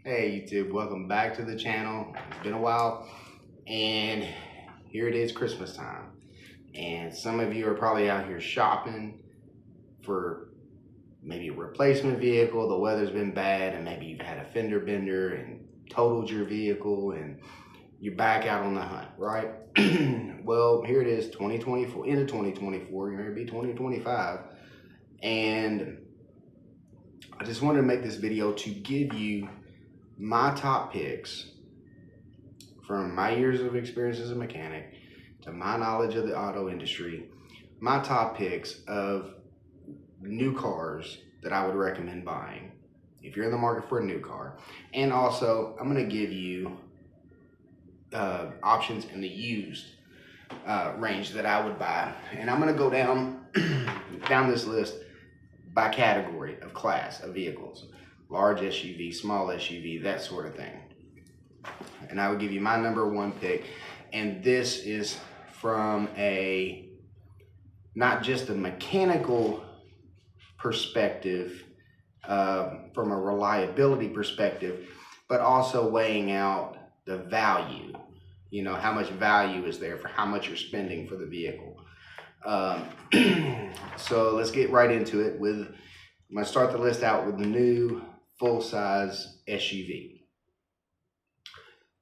Hey YouTube, welcome back to the channel. It's been a while, and here it is, Christmas time. And some of you are probably out here shopping for maybe a replacement vehicle. The weather's been bad, and maybe you've had a fender bender and totaled your vehicle, and you're back out on the hunt, right? Well, here it is, 2024, into 2024, you're gonna be 2025, and I just wanted to make this video to give you my top picks from my years of experience as a mechanic to my knowledge of the auto industry, my top picks of new cars that I would recommend buying if you're in the market for a new car. And also, I'm going to give you options in the used range that I would buy. And I'm going to go down down this list by category of class of vehicles: large SUV, small SUV, that sort of thing. And I would give you my number one pick. And this is from a not just a mechanical perspective, from a reliability perspective, but also weighing out the value. You know, how much value is there for how much you're spending for the vehicle. So let's get right into it. I'm going to start the list out with the new full-size SUV.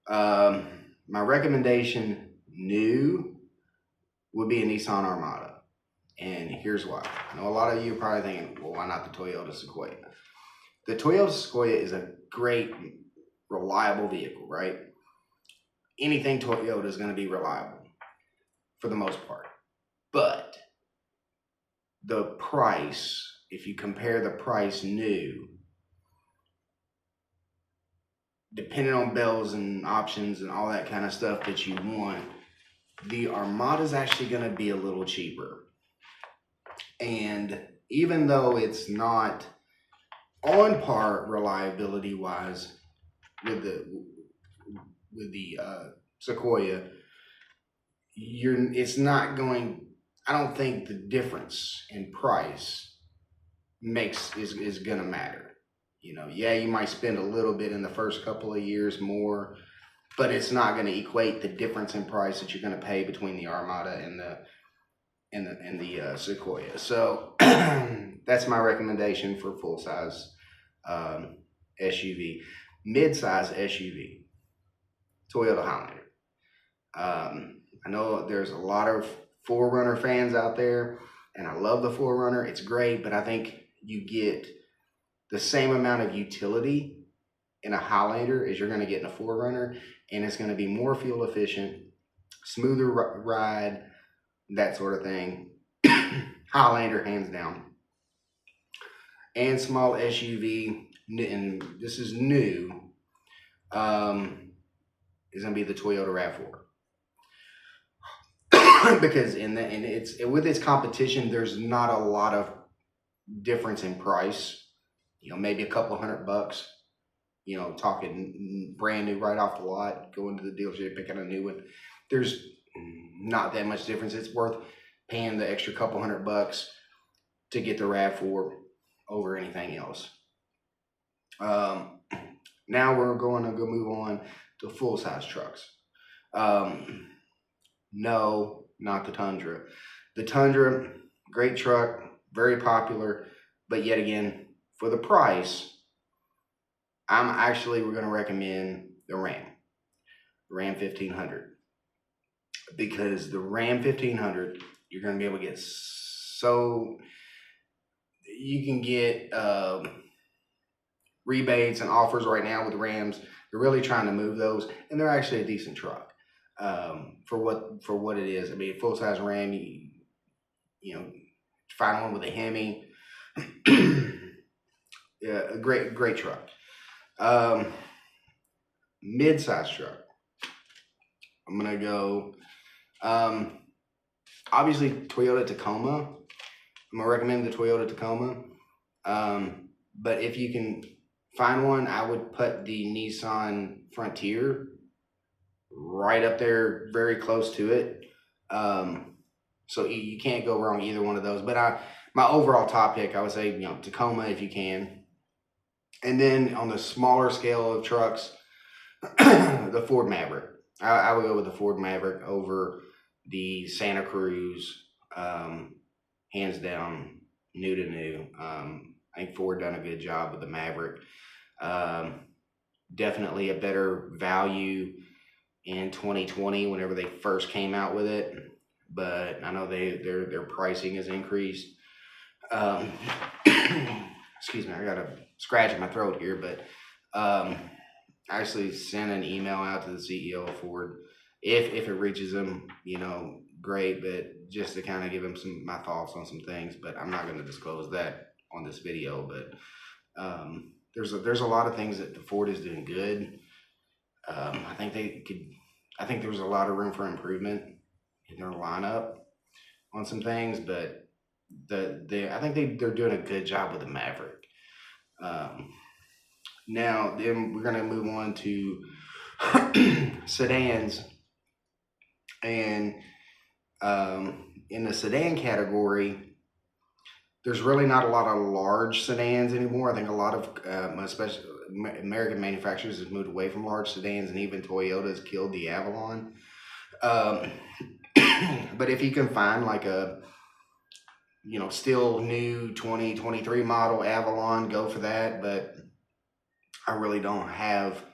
My recommendation new would be a Nissan Armada. And here's why. I know a lot of you are probably thinking, well, why not the Toyota Sequoia? The Toyota Sequoia is a great, reliable vehicle, right? Anything Toyota is going to be reliable for the most part. But the price, if you compare the price new, depending on bells and options and all that kind of stuff that you want, the Armada is actually going to be a little cheaper. And even though it's not on par reliability wise with the Sequoia, it's not going. I don't think the difference in price is going to matter. You know, yeah, you might spend a little bit in the first couple of years more, but it's not going to equate the difference in price that you're going to pay between the Armada and the Sequoia. So that's my recommendation for full size SUV. Mid-size SUV, Toyota Highlander. I know there's a lot of 4Runner fans out there, and I love the 4Runner. It's great, but I think you get the same amount of utility in a Highlander as you're going to get in a 4Runner, and it's going to be more fuel efficient, smoother ride, that sort of thing. Highlander, hands down. And small SUV, and this is new, is going to be the Toyota RAV4. Because with its competition, there's not a lot of difference in price. You know, maybe a couple $100. You know, talking brand new right off the lot, going to the dealership, picking a new one. There's not that much difference. It's worth paying the extra couple $100 to get the RAV4 over anything else. Now we're going to go move on to full-size trucks. No, not the Tundra. The Tundra, great truck, very popular, but yet again, for the price, we're going to recommend the Ram 1500. Because the Ram 1500, you're going to be able to get you can get rebates and offers right now with the Rams. They're really trying to move those, and they're actually a decent truck for what it is. I mean, full size Ram, you know, find one with a Hemi. Yeah, a great truck. Mid-size truck. I'm gonna go. Obviously, Toyota Tacoma. I'm gonna recommend the Toyota Tacoma. But if you can find one, I would put the Nissan Frontier right up there, very close to it. So you can't go wrong either one of those. But my overall top pick, I would say, you know, Tacoma if you can. And then on the smaller scale of trucks, the Ford Maverick. I would go with the Ford Maverick over the Santa Cruz, hands down, new to new. I think Ford done a good job with the Maverick. Um, Definitely a better value in 2020 whenever they first came out with it, but I know their pricing has increased. Um, excuse me, I got a scratch in my throat here, but I actually sent an email out to the CEO of Ford. If it reaches him, great, but just to kind of give him my thoughts on some things, but I'm not going to disclose that on this video. But there's a lot of things that the Ford is doing good. I think they could. I think there's a lot of room for improvement in their lineup on some things, but I think they're doing a good job with the Maverick. Um, Now, then we're gonna move on to sedans, and in the sedan category, there's really not a lot of large sedans anymore. I think a lot of, especially American manufacturers, have moved away from large sedans, and even Toyota has killed the Avalon. Um, but if you can find like a still new 2023 model Avalon, go for that. But I really don't have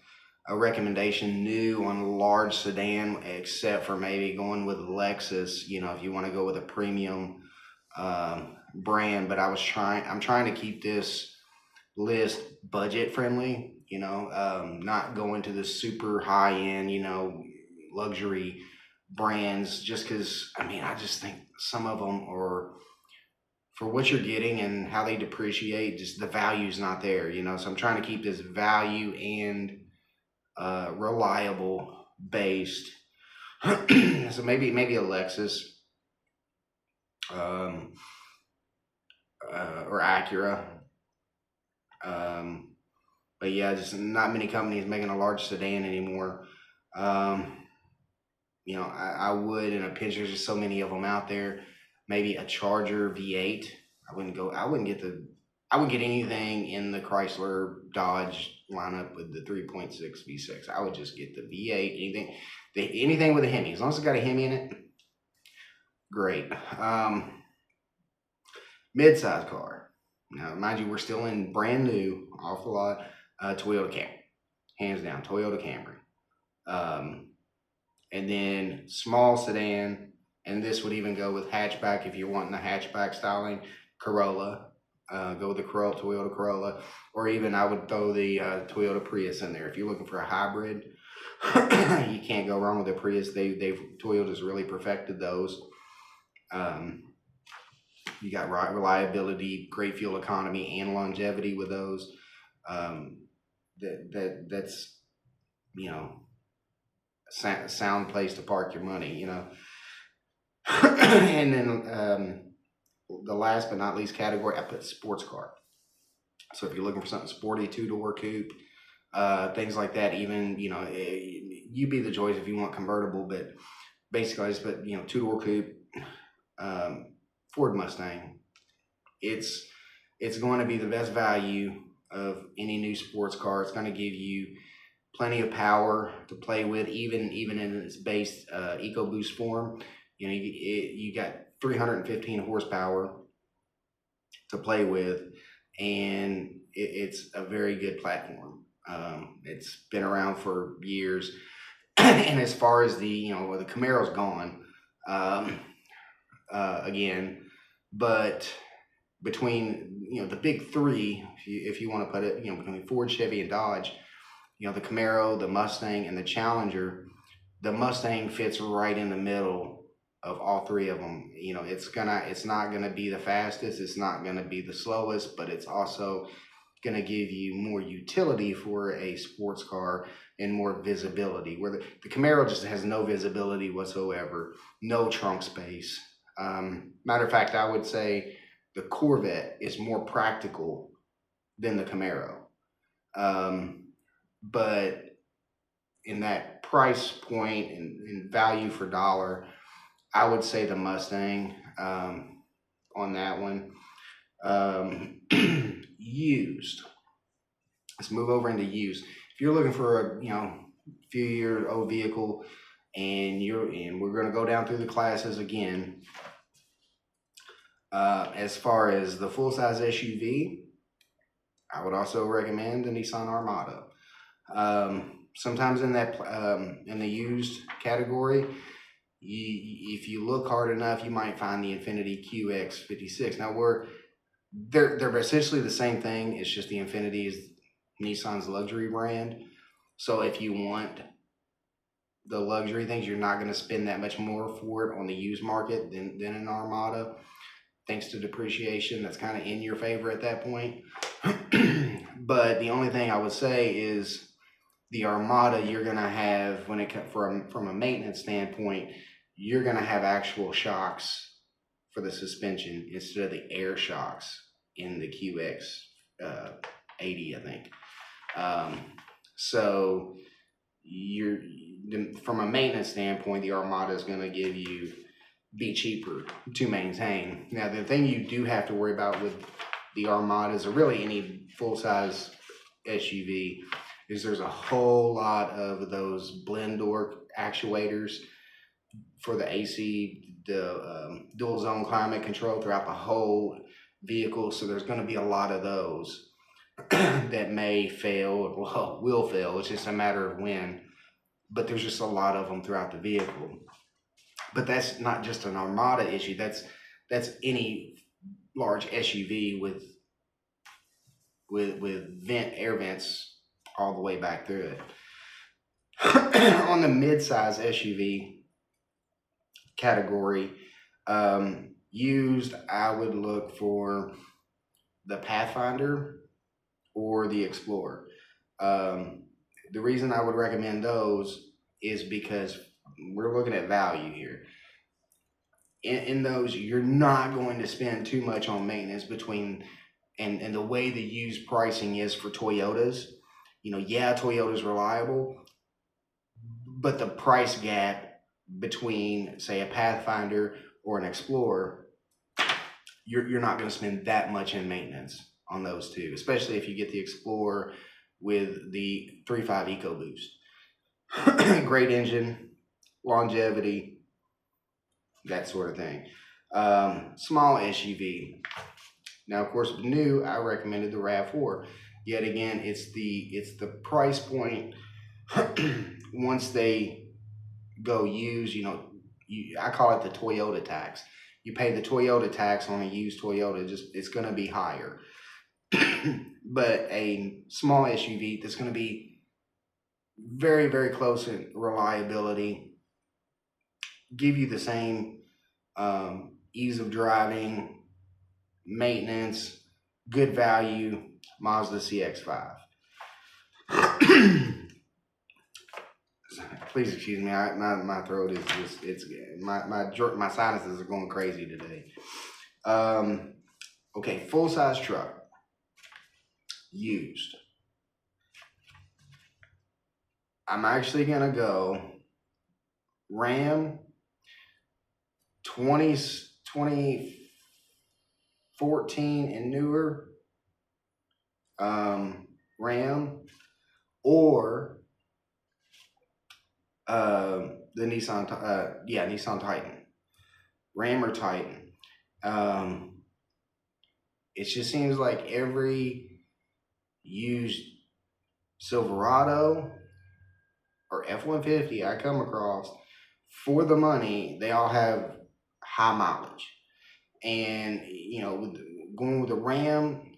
a recommendation new on a large sedan, except for maybe going with Lexus. If you want to go with a premium brand. But I'm trying to keep this list budget friendly. Not going to the super high end, luxury brands. Just because I just think some of them are, for what you're getting and how they depreciate, just the value's not there. So I'm trying to keep this value and reliable based. So maybe a Lexus, um, or Acura. But yeah, just not many companies making a large sedan anymore. Um, I would in a pinch. There's just so many of them out there. Maybe a Charger V8. I wouldn't go. I wouldn't get anything in the Chrysler Dodge lineup with the 3.6 V6. I would just get the V8. Anything with a Hemi, as long as it's got a Hemi in it, great. Mid-size car. Now, mind you, we're still in brand new, off the lot, Toyota Camry, hands down, Toyota Camry. And then small sedan, and this would even go with hatchback if you're wanting the hatchback styling, Corolla. Go with the Toyota Corolla, or even I would throw the Toyota Prius in there. If you're looking for a hybrid, you can't go wrong with the Prius. Toyota's really perfected those. You got reliability, great fuel economy, and longevity with those. That's a sound place to park your money. And then the last but not least category, I put sports car. So if you're looking for something sporty, two-door coupe, things like that, even, you be the choice if you want convertible, but basically I just put, two-door coupe, Ford Mustang. It's going to be the best value of any new sports car. It's going to give you plenty of power to play with, even in its base EcoBoost form. You got 315 horsepower to play with, and it's a very good platform. It's been around for years, and as far as the Camaro's gone again, but between the big three, if you want to put it, between Ford, Chevy, and Dodge, the Camaro, the Mustang, and the Challenger, the Mustang fits right in the middle of all three of them. It's not gonna be the fastest, it's not gonna be the slowest, but it's also gonna give you more utility for a sports car and more visibility. Where the Camaro just has no visibility whatsoever, no trunk space. Matter of fact, I would say the Corvette is more practical than the Camaro. But in that price point and value for dollar, I would say the Mustang on that one. Used. Let's move over into used. If you're looking for a few year old vehicle, and we're going to go down through the classes again. As far as the full size SUV, I would also recommend the Nissan Armada. Sometimes in that in the used category, if you look hard enough, you might find the Infiniti QX56. Now they're essentially the same thing. It's just the Infiniti is Nissan's luxury brand. So if you want the luxury things, you're not going to spend that much more for it on the used market than an Armada. Thanks to depreciation, that's kind of in your favor at that point. But the only thing I would say is the Armada, you're going to have, when it comes from a maintenance standpoint, you're going to have actual shocks for the suspension instead of the air shocks in the QX80, I think. So from a maintenance standpoint, the Armada is going to be cheaper to maintain. Now, the thing you do have to worry about with the Armadas, or really any full-size SUV, is there's a whole lot of those blend door actuators for the AC, the dual zone climate control throughout the whole vehicle. So there's going to be a lot of those that may fail, well, will fail. It's just a matter of when. But there's just a lot of them throughout the vehicle. But that's not just an Armada issue. That's any large SUV with air vents all the way back through it. On the mid-size SUV category, used, I would look for the Pathfinder or the Explorer. The reason I would recommend those is because we're looking at value here. In those, you're not going to spend too much on maintenance and the way the used pricing is for Toyotas. Toyota's reliable, but the price gap between, say, a Pathfinder or an Explorer, you're not going to spend that much in maintenance on those two, especially if you get the Explorer with the 3.5 EcoBoost. Great engine, longevity, that sort of thing. Small SUV. Now, of course, new, I recommended the RAV4. Yet again, it's the price point. Once they go used, I call it the Toyota tax. You pay the Toyota tax on a used Toyota, it's going to be higher. But a small SUV that's going to be very, very close in reliability, give you the same ease of driving, maintenance, good value, Mazda CX-5. Please excuse me, my throat is just, my sinuses are going crazy today. Okay, full-size truck, used. I'm actually gonna go Ram 2014 and newer, Ram, or the Nissan Titan, Ram or Titan. It just seems like every used Silverado or F-150 I come across, for the money, they all have high mileage. And going with a Ram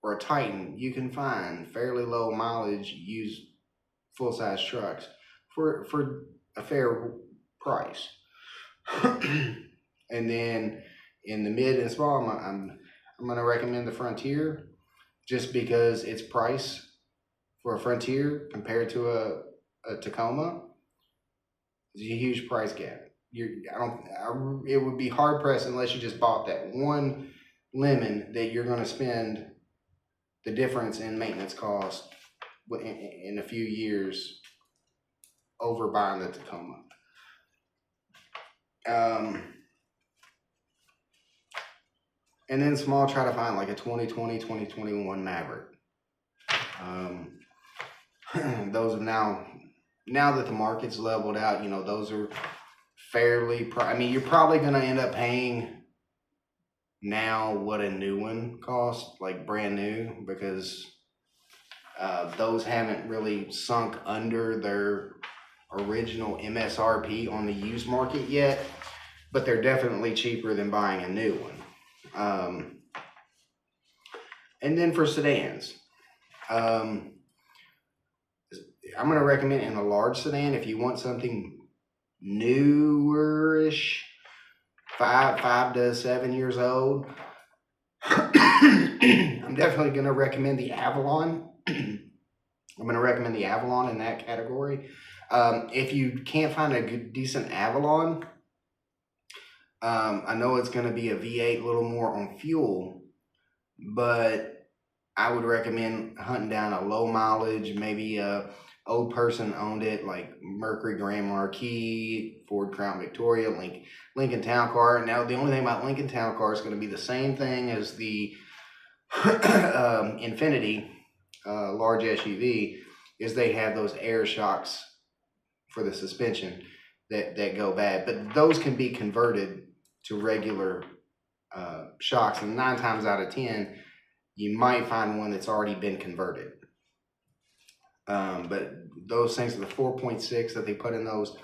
or a Titan, you can find fairly low mileage used full-size trucks for a fair price. And then in the mid and small, I'm going to recommend the Frontier, just because its price for a Frontier compared to a Tacoma is a huge price gap. It would be hard pressed unless you just bought that one lemon that you're going to spend the difference in maintenance cost in a few years over buying the Tacoma. And then small, try to find like a 2020, 2021 Maverick. Those are now that the market's leveled out, those are fairly, I mean, you're probably going to end up paying now what a new one costs, like brand new, because those haven't really sunk under their original MSRP on the used market yet, but they're definitely cheaper than buying a new one. And then for sedans, I'm going to recommend in a large sedan, if you want something newerish, 5 to 7 years old, I'm definitely going to recommend the Avalon. I'm going to recommend the Avalon in that category. If you can't find a good, decent Avalon, I know it's going to be a V8, a little more on fuel, but I would recommend hunting down a low mileage, maybe a old person owned it, like Mercury Grand Marquis, Ford Crown Victoria, Lincoln Town Car. Now, the only thing about Lincoln Town Car is going to be the same thing as the Infiniti large SUV, is they have those air shocks for the suspension that go bad. But those can be converted to regular shocks, and 9 times out of 10, you might find one that's already been converted. But those things are the 4.6 that they put in those,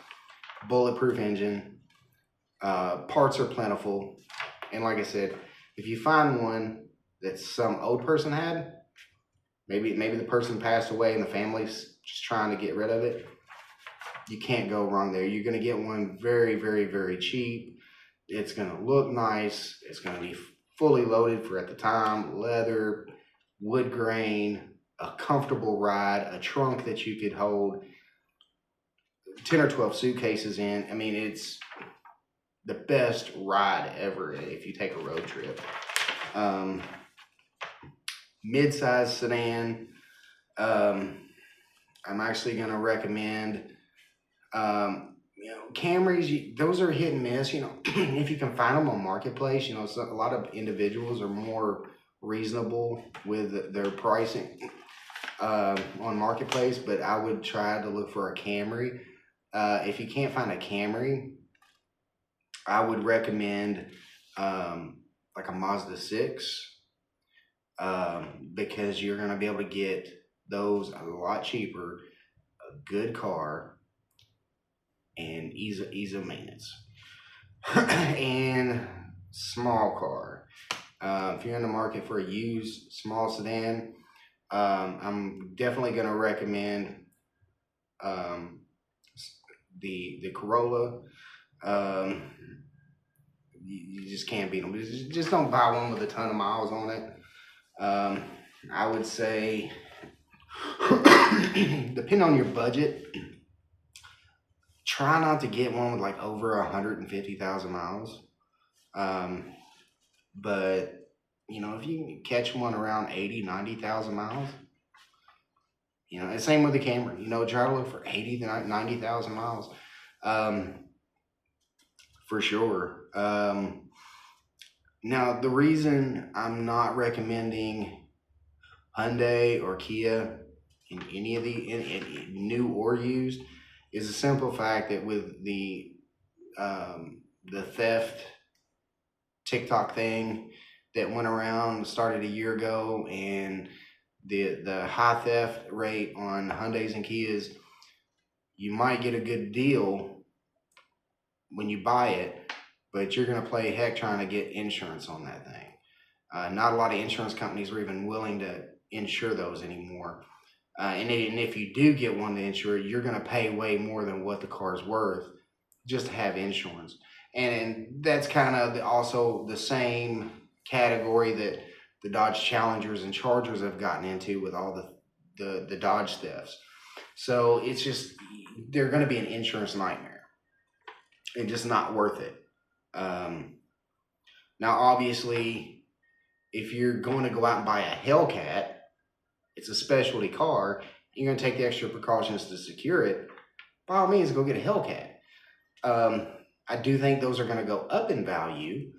bulletproof engine, parts are plentiful, and like I said, if you find one that some old person had, maybe the person passed away and the family's just trying to get rid of it, you can't go wrong there. You're going to get one very, very, very cheap. It's going to look nice. It's going to be fully loaded for at the time, leather, wood grain, a comfortable ride, a trunk that you could hold 10 or 12 suitcases in. I mean, it's the best ride ever if you take a road trip. Mid-size sedan, I'm actually going to recommend, Camrys. Those are hit and miss, if you can find them on Marketplace. So a lot of individuals are more reasonable with their pricing on Marketplace, but I would try to look for a Camry. If you can't find a Camry, I would recommend like a Mazda 6, because you're going to be able to get those a lot cheaper, a good car, and ease of maintenance. And small car. If you're in the market for a used small sedan, I'm definitely going to recommend the Corolla. You just can't beat them. Just don't buy one with a ton of miles on it. I would say, depending on your budget, try not to get one with like over 150,000 miles. But if you can catch one around 80, 90,000 miles, and same with the Camry, try to look for 80 to 90,000 miles, for sure. Now, the reason I'm not recommending Hyundai or Kia in any of in new or used is the simple fact that with the theft TikTok thing that went around, started a year ago, and the high theft rate on Hyundais and Kias, you might get a good deal when you buy it, but you're going to play heck trying to get insurance on that thing. Not a lot of insurance companies are even willing to insure those anymore. And if you do get one to insure, you're going to pay way more than what the car's worth just to have insurance. And that's kind of also the same category that the Dodge Challengers and Chargers have gotten into with all the Dodge thefts. So it's just, they're going to be an insurance nightmare and just not worth it. Now, obviously, if you're going to go out and buy a Hellcat, it's a specialty car, you're going to take the extra precautions to secure it, by all means, go get a Hellcat. I do think those are going to go up in value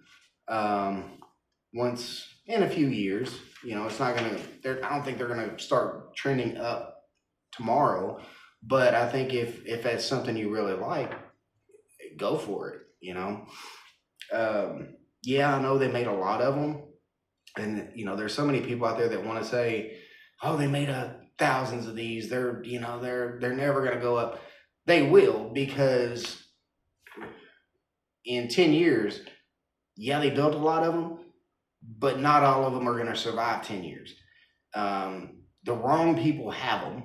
once in a few years, You know, it's not gonna. I don't think they're gonna start trending up tomorrow. But I think if that's something you really like, go for it. You know, yeah, I know they made a lot of them, and you know, there's so many people out there that want to say, "Oh, they made thousands of these. They're they're never gonna go up." They will, because in 10 years, yeah, they built a lot of them, but not all of them are gonna survive 10 years. The wrong people have them.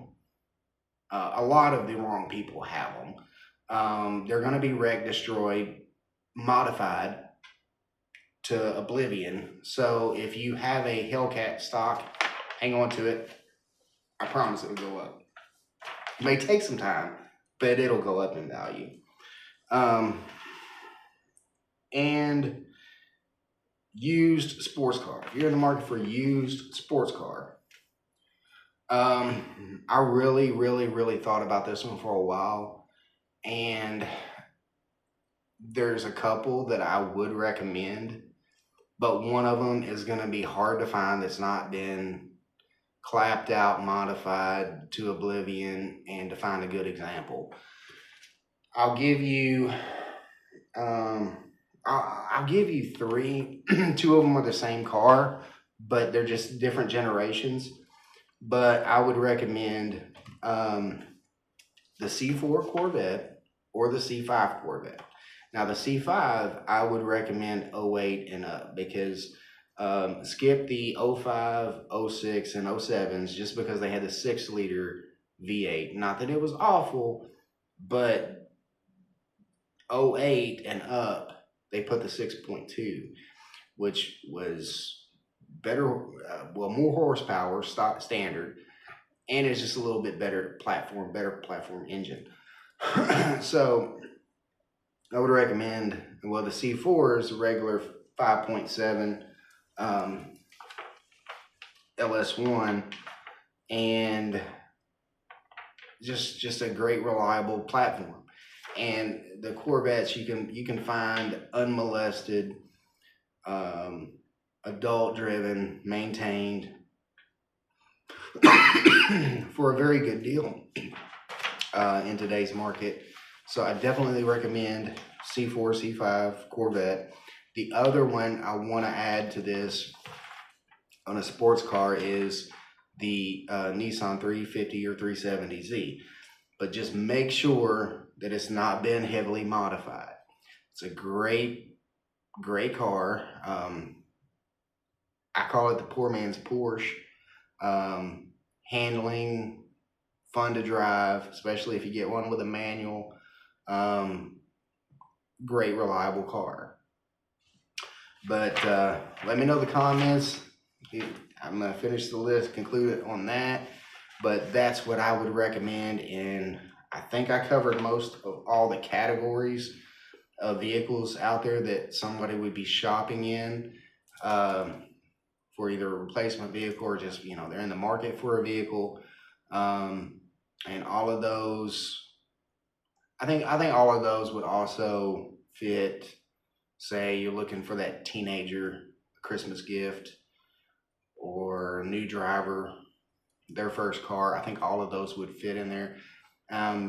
A lot of the wrong people have them. They're going to be wrecked, destroyed, modified to oblivion. So if you have a Hellcat stock, hang on to it. I promise it'll go up. It may take some time, but it'll go up in value. And used sports car. If you're in the market for a used sports car, I really, really, really thought about this one for a while, and there's a couple that I would recommend, but one of them is going to be hard to find that's not been clapped out, modified to oblivion, and to find a good example. I'll give you, I'll give you three. Two of them are the same car, but they're just different generations. But I would recommend the C4 Corvette or the C5 Corvette. Now the C5, I would recommend 08 and up, because skip the 05, 06, and 07s just because they had the 6-liter V8. Not that it was awful, but 08 and up, they put the 6.2, which was better, more horsepower, standard, and it's just a little bit better platform engine. So I would recommend, well, the C4 is a regular 5.7 LS1, and just a great reliable platform. And the Corvettes you can find unmolested, adult driven, maintained for a very good deal in today's market. So I definitely recommend C4, C5 Corvette. The other one I want to add to this on a sports car is the Nissan 350 or 370Z. But just make sure that it's not been heavily modified. It's a great car. I call it the poor man's Porsche. Handling, fun to drive, especially if you get one with a manual. Great, reliable car. But let me know in the comments. I'm going to finish the list, conclude it on that. But that's what I would recommend. And I think I covered most of all the categories of vehicles out there that somebody would be shopping in for either a replacement vehicle or just, they're in the market for a vehicle. And all of those, I think all of those would also fit. Say you're looking for that teenager Christmas gift, or new driver, their first car. I think all of those would fit in there.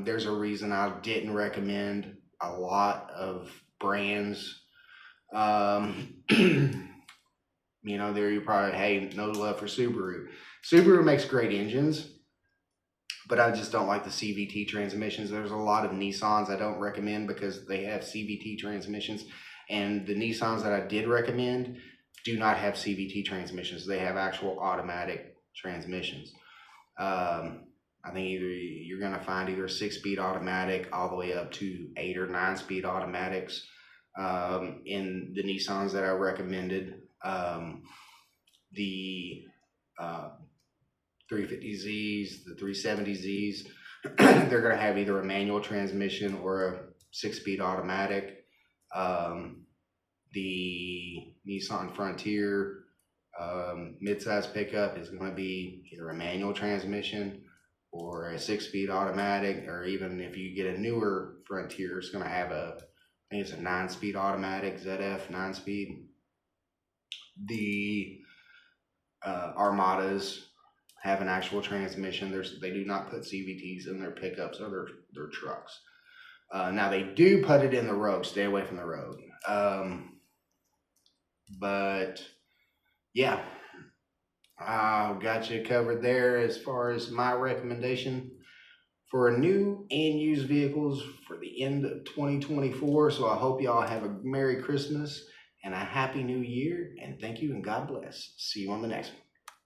There's a reason I didn't recommend a lot of brands. There you probably, hey, no love for Subaru. Subaru makes great engines, but I just don't like the CVT transmissions. There's a lot of Nissans I don't recommend because they have CVT transmissions, and the Nissans that I did recommend do not have CVT transmissions. They have actual automatic transmissions. I think you're going to find either a 6-speed automatic all the way up to 8 or 9-speed automatics in the Nissans that I recommended. The 350Zs, the 370Zs, they're going to have either a manual transmission or a 6-speed automatic. The Nissan Frontier midsize pickup is going to be either a manual transmission or a 6-speed automatic, or even if you get a newer Frontier, it's going to have I think it's a 9-speed automatic, ZF 9-speed. The Armadas have an actual transmission. They do not put CVTs in their pickups or their trucks. Now they do put it in the road. Stay away from the road. But yeah, I got you covered there as far as my recommendation for new and used vehicles for the end of 2024. So I hope y'all have a Merry Christmas and a Happy New Year. And thank you and God bless. See you on the next one.